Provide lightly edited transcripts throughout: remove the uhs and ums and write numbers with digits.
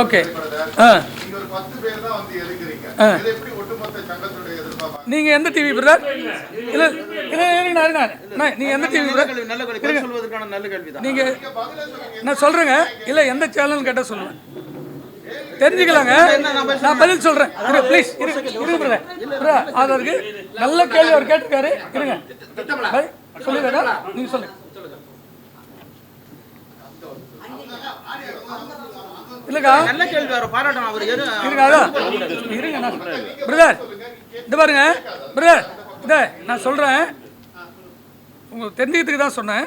Okay. நீங்க எந்த TV brother? இல்ல நீங்க எந்த டிவி பிரதர்? நீங்க நான் சொல்றேங்க. இல்ல எந்த சேனல் கேட்டா சொல்லுவேன், தெரிஞ்சுக்கலாங்க. நான் பதில் சொல்றேன். ப்ளீஸ் இருங்க பிரதர். அதற்கு நல்ல கேள்வி அவர் கேட்டிருக்காரு. இருங்க சொல்லுங்க, நீங்க சொல்லுங்க. இல்லக்கா நல்ல கேள்வி அவர் பாராட்டணும். அவர் இருங்க பிரதர், இந்த பாருங்க பிரதர், இதை நான் சொல்கிறேன் உங்களுக்கு தெரிஞ்சுக்கிறதுக்கு தான் சொன்னேன்.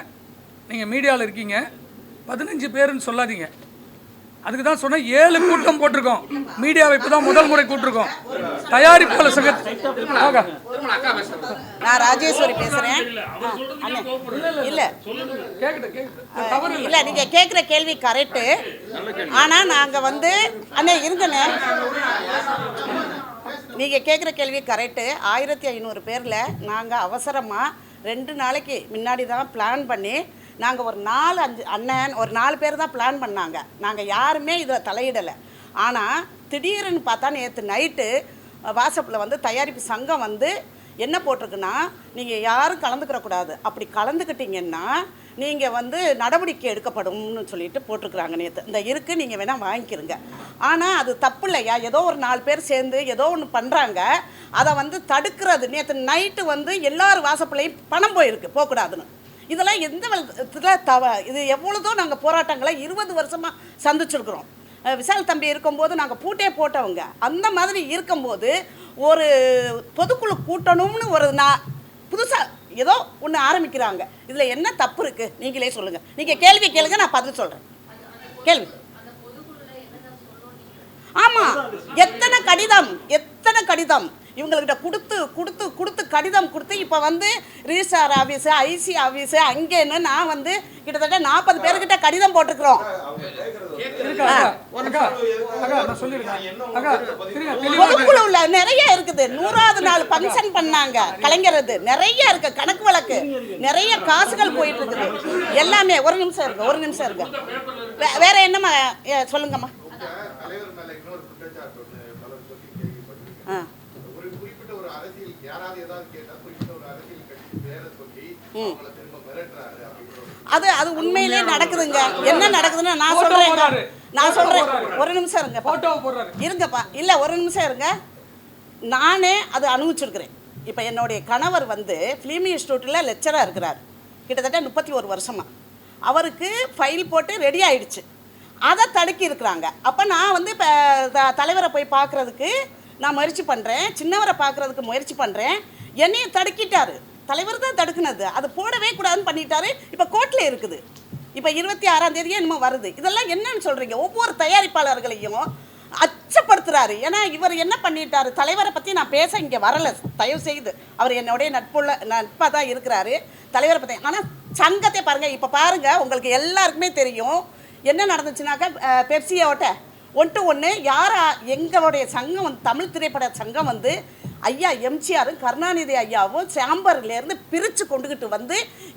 நீங்கள் மீடியாவில் இருக்கீங்க, 15 பேருன்னு சொல்லாதீங்க. அதுக்கு தான் சொன்னேன் 7 கூட்டம் போட்டிருக்கோம். மீடியாவை இப்போ தான் முதல் முறை கூட்டிருக்கோம். தயாரிப்பாளர் சங்கத்தை நான் ராஜேஸ்வரி பேசுறேன். இல்ல இல்ல நீங்க கேக்குற கேள்வி கரெக்ட். ஆனா நாங்க வந்து அண்ணே இருங்கண்ணே, நீங்க கேக்குற கேள்வி கரெக்ட். 1500 பேர்ல நாங்க அவசரமா 2 நாளைக்கு முன்னாடி தான் பிளான் பண்ணி நாங்கள் ஒரு 4-5 அண்ணன் ஒரு 4 பேர் தான் பிளான் பண்ணாங்க. நாங்கள் யாருமே இதில் தலையிடலை. ஆனால் திடீர்னு பார்த்தா நேற்று நைட்டு வாட்ஸ்அப்பில் வந்து தயாரிப்பு சங்கம் வந்து என்ன போட்டிருக்குன்னா, நீங்கள் யாரும் கலந்துக்கிறக்கூடாது, அப்படி கலந்துக்கிட்டீங்கன்னா நீங்கள் வந்து நடவடிக்கை எடுக்கப்படும்னு சொல்லிட்டு போட்டிருக்குறாங்க நேற்று. இந்த இருக்குது, நீங்கள் வேணால் வாங்கிக்கிறங்க. ஆனால் அது தப்பு இல்லையா? ஏதோ ஒரு 4 பேர் சேர்ந்து ஏதோ ஒன்று பண்ணுறாங்க, அதை வந்து தடுக்கிறது. நேற்று நைட்டு வந்து எல்லார் வாட்ஸ்அப்லேயும் பணம் போயிருக்கு, போகக்கூடாதுன்னு. இதெல்லாம் எந்த விதத்தில் இது எவ்வளோதோ நாங்கள் போராட்டங்களை 20 வருஷமாக சந்திச்சிருக்கிறோம். விசால் தம்பி இருக்கும்போது நாங்கள் பூட்டே போட்டவங்க. அந்த மாதிரி இருக்கும்போது ஒரு பொதுக்குழு கூட்டணும்னு ஒரு புதுசாக ஏதோ ஒன்று ஆரம்பிக்கிறாங்க. இதில் என்ன தப்பு இருக்குது நீங்களே சொல்லுங்கள். நீங்கள் கேள்வி கேளுங்க, நான் பதில் சொல்கிறேன். கேள்வி. ஆமாம், எத்தனை கடிதம் இவங்கள்கிட்ட கொடுத்து கடிதம் கொடுத்து இப்போ வந்து ரிஜிஸ்ட்ரார் ஆஃபீஸு, ஐசி ஆஃபீஸு, அங்கேன்னு நான் வந்து கிட்டத்தட்ட 40 பேர்கிட்ட கடிதம் போட்டிருக்கிறோம். பொதுக்குழுல நிறைய இருக்குது. 100வது நாள் ஃபங்க்ஷன் பண்ணாங்க கலைஞரது, நிறைய இருக்கு கணக்கு வழக்கு, நிறைய காசுகள் போயிட்டு இருக்குது எல்லாமே. ஒரு நிமிஷம் இருக்கு. வேற என்னம்மா சொல்லுங்கம்மா. அது உண்மையிலே நடக்குதுங்க. என்ன நடக்குதுன்னு நான் சொல்றேன். ஒரு நிமிஷம் இருங்கப்பா. இல்ல ஒரு நிமிஷம் இருங்க. நானே அது அனுபவிச்சிருக்கிறேன். இப்போ என்னுடைய கணவர் வந்து ஃபிலிம் இன்ஸ்டியூட்டில் லெக்சராக இருக்கிறார், கிட்டத்தட்ட 31 வருஷமா. அவருக்கு ஃபைல் போட்டு ரெடி ஆயிடுச்சு, அதை தடுக்கி இருக்கிறாங்க. அப்போ நான் வந்து இப்போ தலைவரை போய் பார்க்குறதுக்கு நான் முயற்சி பண்ணுறேன், சின்னவரை பார்க்குறதுக்கு முயற்சி பண்ணுறேன். என்னையும் தடுக்கிட்டாரு. தலைவர் தான் தடுக்குனது, அது போடவே கூடாதுன்னு பண்ணிட்டாரு. இப்போ கோர்ட்டில் இருக்குது. இப்போ 26ஆம் தேதியே இன்னும் வருது. இதெல்லாம் என்னன்னு சொல்கிறீங்க? ஒவ்வொரு தயாரிப்பாளர்களையும் அச்சப்படுத்துகிறாரு. ஏன்னா இவர் என்ன பண்ணிட்டாரு, தலைவரை பற்றி நான் பேச இங்கே வரலை, தயவு செய்து. அவர் என்னுடைய நட்பாக தான் இருக்கிறாரு தலைவரை பற்றி. ஆனால் சங்கத்தை பாருங்கள். இப்போ பாருங்கள், உங்களுக்கு எல்லாருக்குமே தெரியும் என்ன நடந்துச்சுனாக்கா, பெப்சியோட்ட 1 to 1 யாரா எங்களுடைய சங்கம் வந்து தமிழ் திரைப்பட சங்கம் வந்து ஐயா எம்ஜிஆரும் கருணாநிதி ஐயாவும் சேம்பர்லேருந்து பிரித்து கொண்டுக்கிட்டு வந்து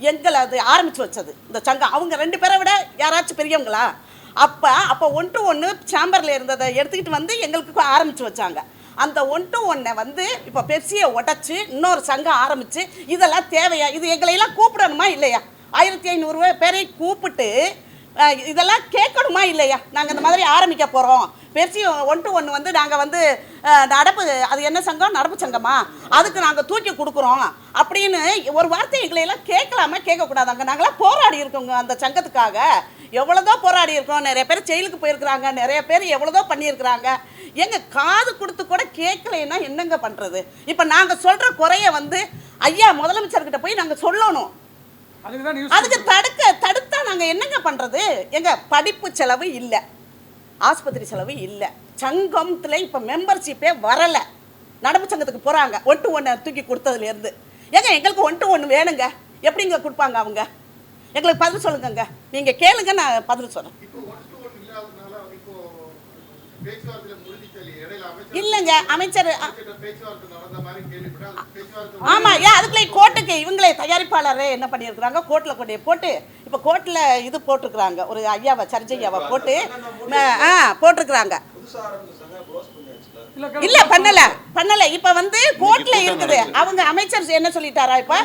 எங்களை அது ஆரம்பித்து வச்சது இந்த சங்கம். அவங்க 2 பேரை விட யாராச்சும் பெரியவங்களா? அப்போ 1 to 1 சேம்பரில் இருந்ததை எடுத்துக்கிட்டு வந்து எங்களுக்கு ஆரம்பித்து வச்சாங்க. அந்த 1 to 1 வந்து இப்போ பெப்சியை உடச்சி இன்னொரு சங்கம் ஆரம்பித்து, இதெல்லாம் தேவையா? இது எங்களையெல்லாம் கூப்பிடணுமா இல்லையா? 1500 பேரை கூப்பிட்டு இதெல்லாம் கேட்கணுமா இல்லையா? நாங்கள் இந்த மாதிரி ஆரம்பிக்க போகிறோம், பெப்சி 1 to 1 வந்து நாங்கள் வந்து நடப்பு, அது என்ன சங்கம், நடப்பு சங்கமா, அதுக்கு நாங்கள் தூக்கி கொடுக்குறோம் அப்படின்னு ஒரு வார்த்தை எங்களையெல்லாம் கேட்கலாமா? கேட்கக்கூடாதாங்க. நாங்களாம் போராடி இருக்கோங்க அந்த சங்கத்துக்காக, எவ்வளோதோ போராடி இருக்கோம். நிறைய பேர் ஜெயிலுக்கு போயிருக்கிறாங்க, நிறைய பேர் எவ்வளோதோ பண்ணியிருக்கிறாங்க. எங்கள் காது கொடுத்து கூட கேட்கலைன்னா என்னங்க பண்ணுறது? இப்போ நாங்கள் சொல்கிற குறைய வந்து ஐயா முதலமைச்சர்கிட்ட போய் நாங்கள் சொல்லணும். அதுக்கு தடுத்தா நாங்கள் என்னங்க பண்ணுறது? எங்கள் படிப்பு செலவு இல்லை, ஆஸ்பத்திரி செலவு இல்லை, சங்கத்தில் இப்போ மெம்பர்ஷிப்பே வரலை. நடப்பு சங்கத்துக்கு போகிறாங்க 1 to 1 தூக்கி கொடுத்ததுலேருந்து. எங்களுக்கு 1 to 1 வேணுங்க, எப்படிங்க கொடுப்பாங்க அவங்க? எங்களுக்கு பதில் சொல்லுங்க. நீங்கள் கேளுங்க, நான் பதில் சொல்கிறேன். இல்லைங்க அமைச்சர் ஆமா ஏன் அதுக்குள்ள கோர்ட்டுக்கு இவங்களே தயாரிப்பாளரே என்ன பண்ணியிருக்கிறாங்க கோர்ட்டில் கொண்டு போட்டு இப்போ கோர்ட்டில் இது போட்டிருக்கிறாங்க ஒரு ஐயாவை சர்ஜையாவை போட்டு போட்டிருக்கிறாங்க இல்ல பண்ணல இப்ப வந்து கோர்ட்ல இருக்குது அவங்க அமைச்சர் என்ன சொல்லிட்டாரா இப்ப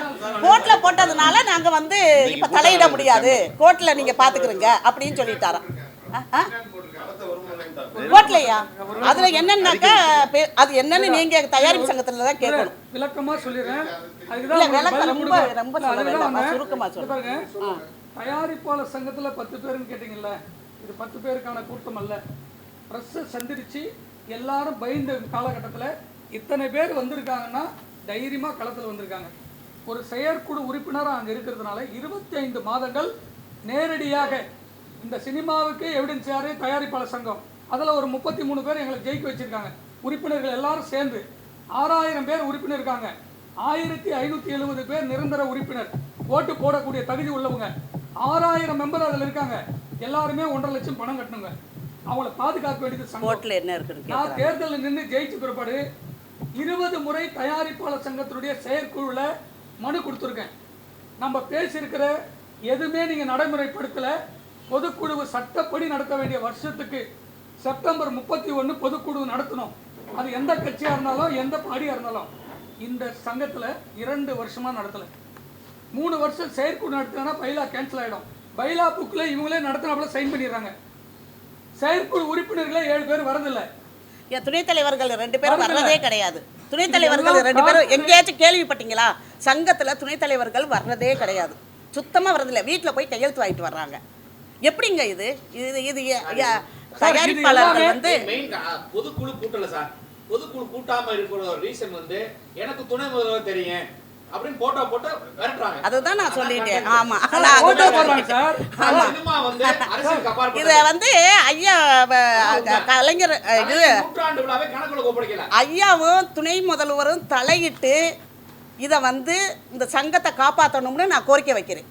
கோர்ட்ல போட்டதுனால நாங்க வந்து இப்ப தலையிட முடியாது கோர்ட்ல நீங்க பாத்துக்கிறீங்க அப்படின்னு சொல்லிட்டாரா கோர்ட்லயா அதுல என்னன்னாக்கா அது என்னன்னு நீங்க தயாரிப்பு சங்கத்துல தான் கேட்கணும் விளக்கமா சொல்லிடுறேன் ரொம்ப ரொம்ப சுருக்கமா சொல்லுங்க தயாரிப்பாளர் சங்கத்துல 10 பேருன்னு கேட்டீங்கல்ல இது 10 பேருக்கான கூட்டம் அல்ல பிரஸ் சந்திரிச்சு எல்லாரும் பயந்த காலகட்டத்தில் இத்தனை பேர் வந்திருக்காங்கன்னா தைரியமாக களத்தில் வந்திருக்காங்க ஒரு செயற்குழு உறுப்பினராக அங்கே இருக்கிறதுனால 25 மாதங்கள் நேரடியாக இந்த சினிமாவுக்கு எவிடன்ஸ் யாரு தயாரிப்பாளர் சங்கம் அதில் ஒரு 33 பேர் எங்களை ஜெயிக்க வச்சுருக்காங்க உறுப்பினர்கள் எல்லாரும் சேர்ந்து 6000 பேர் உறுப்பினர் இருக்காங்க 1570 பேர் நிரந்தர உறுப்பினர் ஓட்டு போடக்கூடிய தகுதி உள்ளவங்க 6000 மெம்பர் அதில் இருக்காங்க எல்லாருமே 1.5 லட்சம் பணம் கட்டணுங்க அவங்களை பாதுகாக்க வேண்டியது கோர்ட்ல என்ன இருக்கு நான் தேர்தலில் நின்று ஜெயிச்ச பிற்பாடு 20 முறை தயாரிப்பாளர் சங்கத்தினுடைய செயற்குழுல மனு கொடுத்துருக்கேன் நம்ம பேசியிருக்கிற எதுவுமே நீங்க நடைமுறைப்படுத்தல பொதுக்குழு சட்டப்படி நடத்த வேண்டிய வருஷத்துக்கு செப்டம்பர் 31 பொதுக்குழு நடத்தணும் அது எந்த கட்சியா இருந்தாலும் எந்த பாடியா இருந்தாலும் இந்த சங்கத்துல 2 வருஷமா நடத்தல 3 வருஷம் செயற்குழு நடத்தினா பைலா கேன்சல் ஆயிடும் பைலா புக்ல இவங்களே நடத்தினாப்புல சைன் பண்ணிடுறாங்க செயற்குழு உறுப்பினர்களே 7 பேர் வரதில்லை துணைத் தலைவர்கள் 2 பேரும் வர்றதே கிடையாது துணைத் தலைவர்கள் 2 பேரும் எங்கேயாச்சும் கேள்விப்பட்டீங்களா சங்கத்துல துணைத் தலைவர்கள் வர்றதே கிடையாது சுத்தமா வரதில்லை வீட்டில் போய் கையெழுத்து வாங்கிட்டு வர்றாங்க எப்படிங்க இது இது இது தயாரிப்பாளர்கள் வந்து பொதுக்குழு கூட்டல சார் பொதுக்குழு கூட்டாம இருக்கிற ரீசன் வந்து எனக்கு துணை முதல்வர் தெரியும் அப்படின்னு போட்டோ போட்டு விரட்டுறாங்க அதுதான் நான் சொல்லிட்டேன் ஆமா இத வந்து ஐயா கலைஞர் இது நூற்றாண்டு விழாவை கணக்குல கோப்படிக்கல ஐயாவும் துணை முதல்வரும் தலையிட்டு இத வந்து இந்த சங்கத்தை காப்பாற்றணும்னு நான் கோரிக்கை வைக்கிறேன்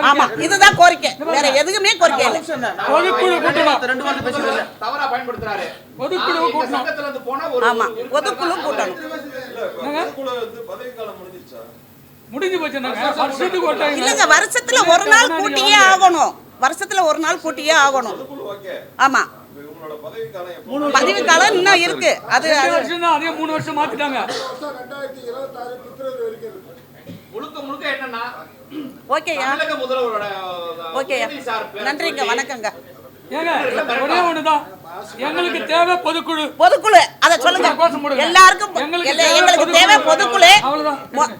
ஆமா இதுதான் கோரிக்கை வேற எதுவுமே கோரிக்கை இல்ல பொதுக்குழு கூட்டணும் தவறா பயன்படுத்துறாரு பொதுக்குழு கூட்டணும் சங்கத்துல இருந்து போனா ஒரு ஆமா பொதுக்குழு கூட்டணும் பொதுக்குழு வந்து பதவி காலம் முடிஞ்சிருச்சா முடிஞ்சு போச்சுனாங்க வருஷத்துக்கு ஒரு டைம் இல்லங்க வருஷத்துல ஒரு நாள் கூட்டியே ஆகணும் வருஷத்துல ஒரு நாள் கூட்டியே ஆகணும் பொதுக்குழு ஓகே ஆமா உங்களோட பதவி காலம் பதவி காலம் இன்னும் இருக்கு அது 2 வருஷம் தான் அதே 3 வருஷம் மாத்திட்டாங்க 2026 பிப்ரவரி வரைக்கும் இருக்கு முழுக்க என்னன்னா ஓகேயா தமிழக முதல்வரோட ஓகேயா நன்றிங்க வணக்கங்க ஏங்க ஒரே ஒண்ணுதான் எங்களுக்கு தேவை பொதுக்குழு பொதுக்குழு அத சொல்லுங்க எல்லாருக்கும் எங்களுக்கு தேவை பொதுக்குழு அவ்வளவுதான்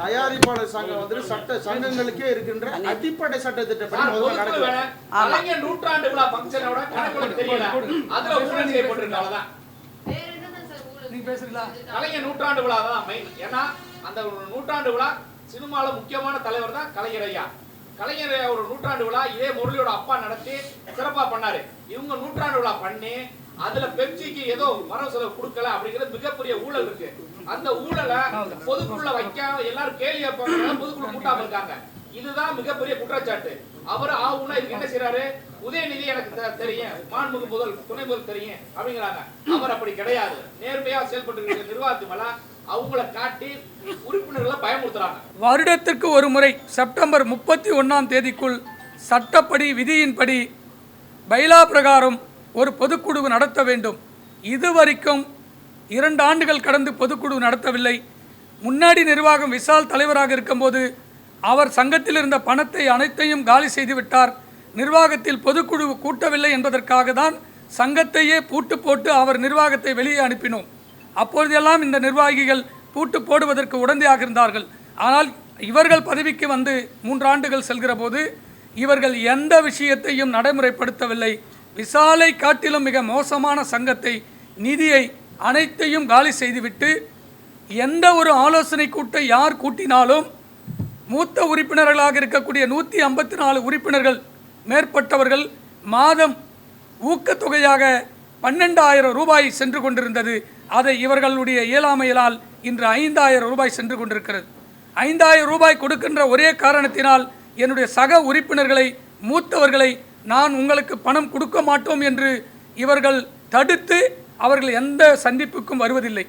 தயாரிப்பாளர் சங்கம் வந்து சட்ட சங்கங்களுக்கே இருக்கின்ற அடிப்படை சட்டத்திட்டப்படி முதல்ல நடக்குது கலைஞர் நூற்றாண்டு விழா ஃபங்க்ஷனோட கணக்குல தெரியல அதுல ஊழல் செய்யப்பட்டிருக்காங்க தான் நீங்க பேசுறீங்களா கலைஞர் நூற்றாண்டு விழா தான் மெயின் ஏன்னா அந்த நூற்றாண்டு விழா சினிமால முக்கியமான தலைவர் தான் கலைஞர் ஐயா கலைஞர் ஒரு நூற்றாண்டு விழா இதே முரளியோட அப்பா நடத்தி சிறப்பா பண்ணாரு இவங்க நூற்றாண்டு விழா பண்ணி அதுல பெப்சிக்கு ஏதோ வரவு செலவு கொடுக்கல அப்படிங்கிறது மிகப்பெரிய ஊழல் இருக்கு அந்த ஊழலை பொதுக்குள்ள வைக்காம எல்லாரும் கேள்வி கேட்பாங்க பொதுக்குழு கூட்டாம இருக்காங்க இதுதான் மிகப்பெரிய குற்றச்சாட்டு அவர் ஆவுனா இதுக்கு என்ன செய்யறாரு உதயநிதி எனக்கு தெரியும் மாண்புமிகு முதல் துணை முதல் தெரியும் அப்படிங்கிறாங்க அவர் அப்படி கிடையாது நேர்மையா செயல்பட்டு இருக்கிற நிர்வாகத்து மேல அவங்கள காட்டி உறுப்பினர்களை பயமுறுத்துறாங்க வருடத்திற்கு ஒரு முறை செப்டம்பர் 31ஆம் தேதிக்குள் சட்டப்படி விதியின்படி பைலா பிரகாரம் ஒரு பொதுக்குழு நடத்த வேண்டும் இதுவரைக்கும் 2 ஆண்டுகள் கடந்து பொதுக்குழு நடத்தவில்லை முன்னாடி நிர்வாகம் விசால் தலைவராக இருக்கும்போது அவர் சங்கத்தில் இருந்த பணத்தை அனைத்தையும் காலி செய்து விட்டார் நிர்வாகத்தில் பொதுக்குழு கூட்டவில்லை என்பதற்காக தான் சங்கத்தையே பூட்டு போட்டு அவர் நிர்வாகத்தை வெளியே அனுப்பினோம் அப்பொழுதெல்லாம் இந்த நிர்வாகிகள் பூட்டு போடுவதற்கு உடந்தையாக இருந்தார்கள் ஆனால் இவர்கள் பதவிக்கு வந்து 3 ஆண்டுகள் செல்கிற போது இவர்கள் எந்த விஷயத்தையும் நடைமுறைப்படுத்தவில்லை விசாலை காட்டிலும் மிக மோசமான சங்கத்தை நிதியை அனைத்தையும் காலி செய்துவிட்டு எந்த ஒரு ஆலோசனை கூட்டத்தை யார் கூட்டினாலும் மூத்த உறுப்பினர்களாக இருக்கக்கூடிய 154 உறுப்பினர்கள் மேற்பட்டவர்கள் மாதம் ஊக்கத்தொகையாக 12,000 ரூபாய் சென்று கொண்டிருந்தது அதை இவர்களுடைய இயலாமையினால் இன்று 5,000 ரூபாய் சென்று கொண்டிருக்கிறது 5,000 ரூபாய் கொடுக்கின்ற ஒரே காரணத்தினால் என்னுடைய சக உறுப்பினர்களை மூத்தவர்களை நான் உங்களுக்கு பணம் கொடுக்க மாட்டோம் என்று இவர்கள் தடுத்து அவர்கள் எந்த சந்திப்புக்கும் வருவதில்லை,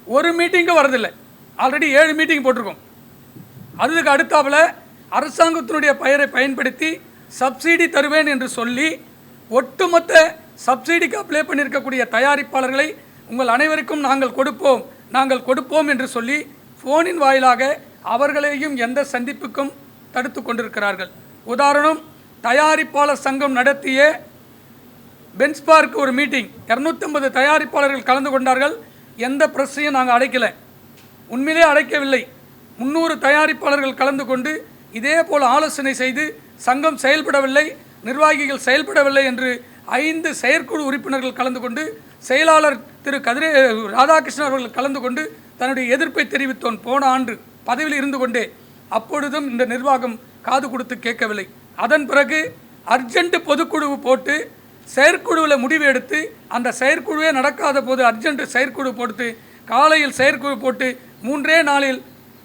ஒரு மீட்டிங்கும் வரதில்லை. ஆல்ரெடி 7 மீட்டிங் போட்டிருக்கோம். அதுக்கு அடுத்தாப்புல அரசாங்கத்தினுடைய பெயரை பயன்படுத்தி சப்சிடி தருவேன் என்று சொல்லி ஒட்டுமொத்த சப்சிடிக்கு அப்ளை பண்ணியிருக்கக்கூடிய தயாரிப்பாளர்களை உங்கள் அனைவருக்கும் நாங்கள் கொடுப்போம் என்று சொல்லி ஃபோனின் வாயிலாக அவர்களையும் எந்த சந்திப்புக்கும் தடுத்து கொண்டிருக்கிறார்கள். உதாரணம், தயாரிப்பாளர் சங்கம் நடத்திய பென்ச்மார்க் ஒரு மீட்டிங், 250 தயாரிப்பாளர்கள் கலந்து கொண்டார்கள். எந்த பிரச்சனையும் நாங்கள் அழைக்கலை, உண்மையிலே அழைக்கவில்லை. 300 தயாரிப்பாளர்கள் கலந்து கொண்டு இதே போல் ஆலோசனை செய்து சங்கம் செயல்படவில்லை, நிர்வாகிகள் செயல்படவில்லை என்று 5 செயற்குழு உறுப்பினர்கள் கலந்து கொண்டு செயலாளர் திரு ராதாகிருஷ்ணன் அவர்கள் கலந்து கொண்டு தன்னுடைய எதிர்ப்பை தெரிவித்தோன் போன ஆண்டு பதவியில் இருந்து கொண்டே. அப்பொழுதும் இந்த நிர்வாகம் காது கொடுத்து கேட்கவில்லை. அதன் பிறகு அர்ஜென்ட் பொதுக்குழு போட்டு செயற்குழுவில் முடிவு எடுத்து அந்த செயற்குழுவே நடக்காத போது அர்ஜென்ட் செயற்குழு போட்டு காலையில் செயற்குழு போட்டு 3 நாளில்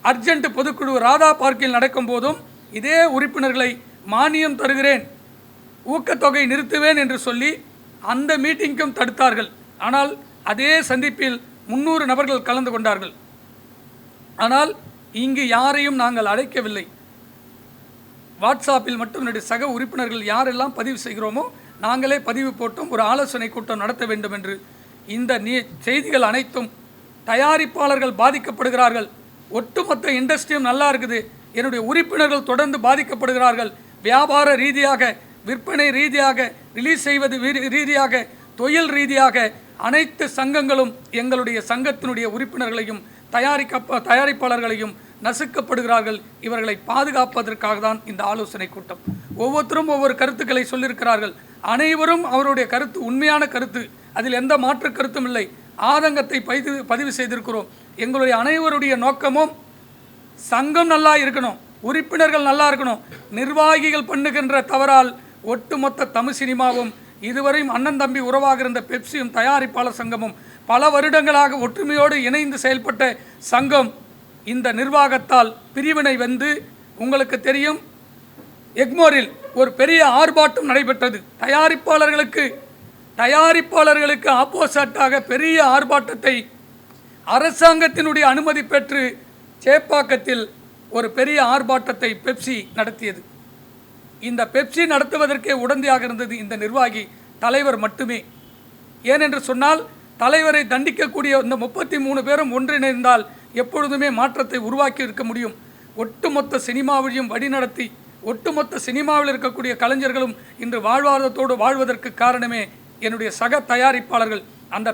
அர்ஜென்ட் பொதுக்குழு ராதா பார்க்கில் நடக்கும் போதும் இதே உறுப்பினர்களை மானியம் தருகிறேன், ஊக்கத்தொகை நிறுத்துவேன் என்று சொல்லி அந்த மீட்டிங்கும் தடுத்தார்கள். ஆனால் அதே சந்திப்பில் 300 நபர்கள் கலந்து கொண்டார்கள். ஆனால் இங்கு யாரையும் நாங்கள் அழைக்கவில்லை. வாட்ஸ்அப்பில் மட்டும் என்னுடைய சக உறுப்பினர்கள் யாரெல்லாம் பதிவு செய்கிறோமோ நாங்களே பதிவு போட்டும் ஒரு ஆலோசனை கூட்டம் நடத்த வேண்டும் என்று. இந்த செய்திகள் அனைத்தும் தயாரிப்பாளர்கள் பாதிக்கப்படுகிறார்கள், ஒட்டுமொத்த இண்டஸ்ட்ரியும் நல்லா இருக்குது, என்னுடைய உறுப்பினர்கள் தொடர்ந்து பாதிக்கப்படுகிறார்கள். வியாபார ரீதியாக, விற்பனை ரீதியாக, ரிலீஸ் செய்வது ரீதியாக, தொழில் ரீதியாக அனைத்து சங்கங்களும் எங்களுடைய சங்கத்தினுடைய உறுப்பினர்களையும் தயாரிப்பாளர்களையும் நசுக்கப்படுகிறார்கள். இவர்களை பாதுகாப்பதற்காக தான் இந்த ஆலோசனை கூட்டம். ஒவ்வொருத்தரும் ஒவ்வொரு கருத்துக்களை சொல்லியிருக்கிறார்கள். அனைவரும் அவருடைய கருத்து உண்மையான கருத்து, அதில் எந்த மாற்று கருத்தும் இல்லை. ஆதங்கத்தை பதிவு செய்திருக்கிறோம். எங்களுடைய அனைவருடைய நோக்கமும் சங்கம் நல்லா இருக்கணும், உறுப்பினர்கள் நல்லா இருக்கணும். நிர்வாகிகள் பண்ணுகின்ற தவறால் ஒட்டுமொத்த தமிழ் சினிமாவும் இதுவரையும் அண்ணன் தம்பி உறவாக இருந்த பெப்சியும் தயாரிப்பாளர் சங்கமும் பல வருடங்களாக ஒற்றுமையோடு இணைந்து செயல்பட்ட சங்கம் இந்த நிர்வாகத்தால் பிரிவினை வந்து, உங்களுக்கு தெரியும், எக்மோரில் ஒரு பெரிய ஆர்ப்பாட்டம் நடைபெற்றது. தயாரிப்பாளர்களுக்கு ஆப்போசிட்டாக பெரிய ஆர்ப்பாட்டத்தை அரசாங்கத்தினுடைய அனுமதி பெற்று சேப்பாக்கத்தில் ஒரு பெரிய ஆர்ப்பாட்டத்தை பெப்சி நடத்தியது. இந்த பெப்சி நடத்துவதற்கே உடந்தையாக இருந்தது இந்த நிர்வாகி தலைவர் மட்டுமே. ஏனென்று சொன்னால் தலைவரை தண்டிக்கக்கூடிய இந்த 33 பேரும் ஒன்றிணைந்தால் எப்பொழுதுமே மாற்றத்தை உருவாக்கி இருக்க முடியும். ஒட்டுமொத்த சினிமாவையும் வழிநடத்தி ஒட்டுமொத்த சினிமாவில் இருக்கக்கூடிய கலைஞர்களும் இன்று வாழ்வாதாரத்தோடு வாழ்வதற்கு காரணமே என்னுடைய சக தயாரிப்பாளர்கள். அந்த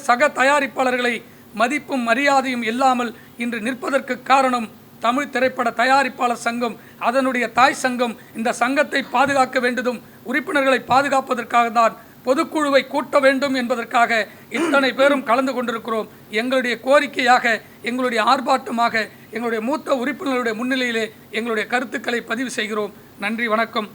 சக தயாரிப்பாளர்களை மதிப்பும் மரியாதையும் இல்லாமல் இன்று நிற்பதற்கு காரணம் தமிழ் திரைப்பட தயாரிப்பாளர் சங்கம், அதனுடைய தாய் சங்கம். இந்த சங்கத்தை பாதுகாக்க வேண்டியதும் உறுப்பினர்களை பாதுகாப்பதற்காக தான் பொதுக்குழுவை கூட்ட வேண்டும் என்பதற்காக இத்தனை பேரும் கலந்து கொண்டிருக்கிறோம். எங்களுடைய கோரிக்கையாக, எங்களுடைய ஆர்ப்பாட்டமாக, எங்களுடைய மூத்த உறுப்பினர்களுடைய முன்னிலையிலே எங்களுடைய கருத்துக்களை பதிவு செய்கிறோம். நன்றி, வணக்கம்.